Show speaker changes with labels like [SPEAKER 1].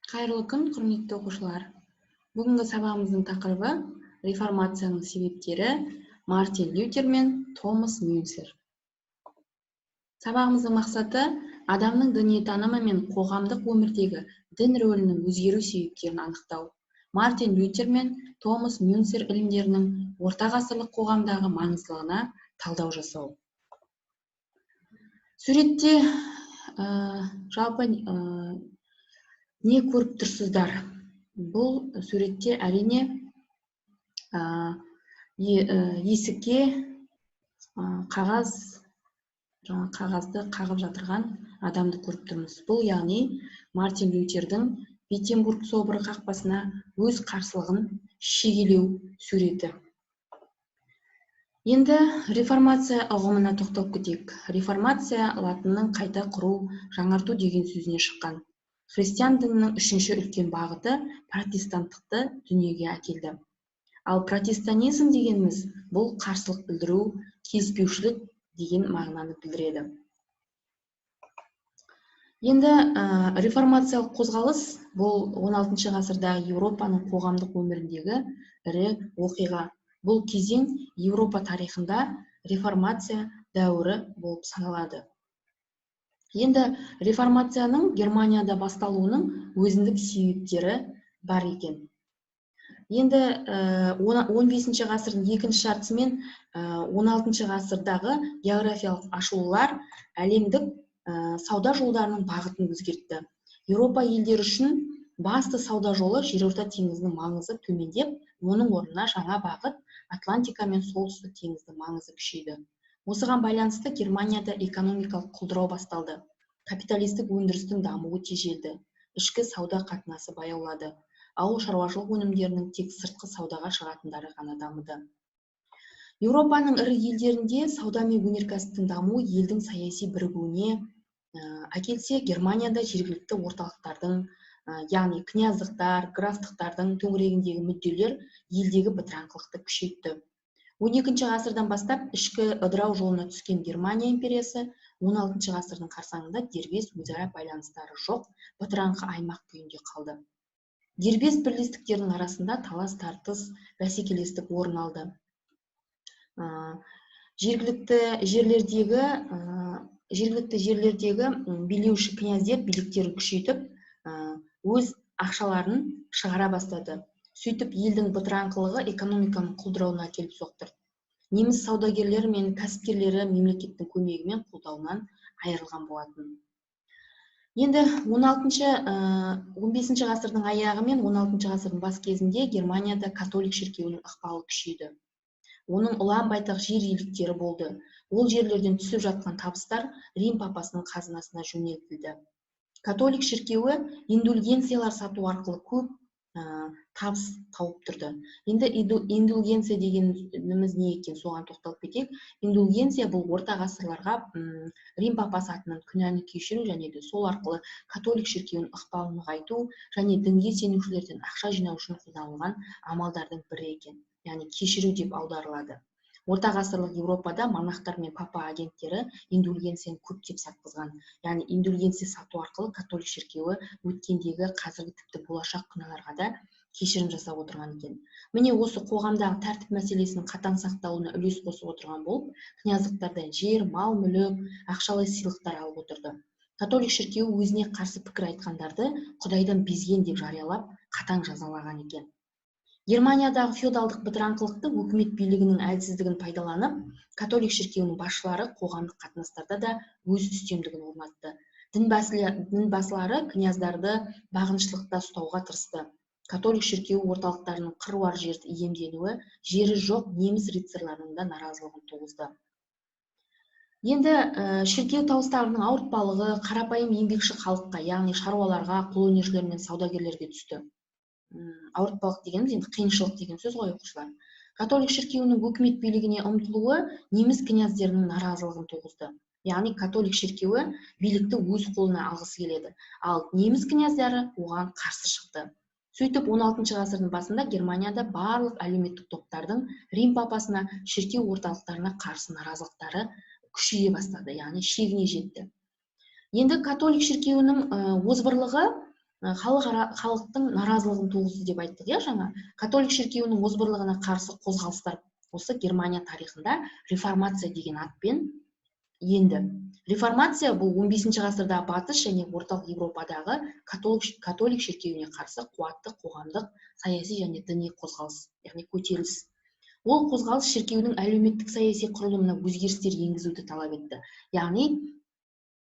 [SPEAKER 1] Қайырлы күн, құрметті оқушылар. Бүгінгі сабағымыздың тақырыбы реформацияның себептері Мартин Лютер мен Томас Мюнцер. Сабағымыздың мақсаты адамның дүниетанымы мен қоғамдық өмірдегі дін рөлінің өзгеру себептерін анықтау. Мартин Лютер мен Томас Мюнцер ілімдерінің орта ғасырлық қоғамдағы маңыздылығына талдау жасау. Суретте жалпы не көріп тұрсыздар? Бұл суретте әрине есікке қағазды қағып жатырған адамды көріп тұрмыз. Бұл яғни Мартин Лютердің Виттенбург соборы қақпасына өз қарсылығын шегелеу суреті. Енді реформация ұғымына тоқталып кетейік. Реформация латынның қайта құру, жаңарту деген сөзінен шыққан. Христиан дінінің үшінші үлкен бағыты протестанттықты дүниеге әкелді. Ал протестанизм дегеніміз бұл қарсылық білдіру, келіспеушілік деген мағынаны білдіреді. Енді реформациялық қозғалыс бұл 16 ғасырдағы Еуропаның қоғамдық өміріндегі ірі оқиға. Бұл кезең Еуропа тарихында реформация дәуірі болып саналады. Енді реформацияның Германияда басталуының өзіндік себептері бар екен. Енді 15 ғасырдың екінші жартысы мен 16 ғасырдағы географиялық ашылулар әлемдік сауда жолдарының бағытын өзгертті. Еуропа елдері үшін басты сауда жолы Жерорта теңізінің маңызы төмендеп, оның орнына жаңа бағыт Атлантика мен Солтүстік теңіздің маңызы күшейді. Осыған байланысты Германияда экономикалық құлдырау басталды. Капиталистік өндірістің дамуы тежелді. Ішкі сауда қатынасы баяулады. Ауыл шаруашылық өнімдерінің тек сыртқы саудаға шығатындары ғана дамыды. Еуропаның ірі елдерінде сауда мен өнеркәсіптің дамуы елдің саяси бірігуіне әкелсе, Германияда жергілікті орталықтардың, яғни князьдықтар, графтықтардың төңірегіндегі мүдделер елдегі бытыраңқылықты күшейтті. 12 ғасырдан бастап ішкі ыдырау жолына түскен Германия империясы 16 ғасырдың қарсаңында дербес өзара байланыстары жоқ бытыраңқы аймақ күйінде қалды. Дербес бірлестіктердің арасында талас-тартыс, бәсекелестік орын алды. Жергілікті жерлердегі билеуші князьдер биліктерін күшейтіп, өз ақшаларын шығара бастады. Сөйтіп, елдің бытыраңқылығы экономиканың құлдырауына келіп соқтырды. Неміс саудагерлері мен кәсіпкерлері мемлекеттің көмегімен қолдауынан айырылған болатын. Енді 15 ғасырдың аяғы мен 16 ғасырдың бас кезінде Германияда католик шіркеуінің ықпалы күшейді. Оның ұлан байтақ жер иеліктері болды. Ол жерлерден түсіп жатқан табыстар Рим папасының қазынасына жөнелтілді. Католик шіркеуі индульгенциялар сату арқылы көп табыс тауып тұрды. Енді индульгенция дегеніміз не екен, соған тоқталып кетейік. Индульгенция бұл орта ғасырларға Рим папасы атынан күнәні кешіру және де сол арқылы католик шіркеуінің ықпалын нығайту және дінге сенушілерден ақша жинау үшін қолданылған амалдардың бірі екен. Яғни кешіру деп аударылады. Орта ғасырлық Еуропада монахтар мен папа агенттері индульгенцияны көптеп сатқызған. Яғни индульгенция сату арқылы католик шіркеуі өткендегі, қазіргі тіпті болашақ күнәларға да кешірім жасап отырған екен. Міне осы қоғамдағы тәртіп мәселесінің қатаң сақталуына үлес қосып отырған болып, князьдықтардан жер, мал, мүлік, ақшалай сыйлықтар алып отырды. Католик шіркеуі өзіне қарсы пікір айтқандарды Құдайдан безген деп жариялап, қатаң жазалаған екен. Германиядағы феодалдық бытыраңқылықты өкімет билігінің әлсіздігін пайдаланып, католик шіркеуінің басшылары қоғамдық қатынастарда да өз үстемдігін орнатты. Дін басылары князьдарды бағыныштылықта ұстауға тырысты. Католик шіркеуі орталықтарының қыруар жерді иемденуі жері жоқ неміс рыцарьларының да наразылығын туғызды. Енді шіркеу табыстарының ауыртпалығы қарапайым еңбекші халыққа, яғни шаруаларға, қолөнершілер мен саудагерлерге түсті. Ауыртпалық дегеніміз енді қиыншылық деген сөз ғой, оқушылар. Католик шіркеуінің өкімет билігіне ұмтылуы неміс князьдерінің наразылығын туғызды. Яғни католик шіркеуі билікті өз қолына алғысы келеді, ал неміс князьдары оған қарсы шықты. Сөйтіп 16 ғасырдың басында Германияда барлық әлеуметтік топтардың Рим папасына, шіркеу орталықтарына қарсы наразылықтары күшейе бастады, яғни шегіне жетті. Енді католик шіркеуінің озбырлығы халықтың наразылығын туғызды деп айттық, иә жаңа. Католик шіркеуінің озбырлығына қарсы қозғалыстар осы Германия тарихында реформация деген атпен енді. Реформация бұл 15 ғасырда батыс және орталық Европадағы католик шіркеуіне қарсы қуатты қоғамдық, саяси және діни қозғалыс, яғни көтеріліс. Ол қозғалыс шіркеудің әлеуметтік саяси құрылымына өзгерістер енгізуді талап етті. Яғни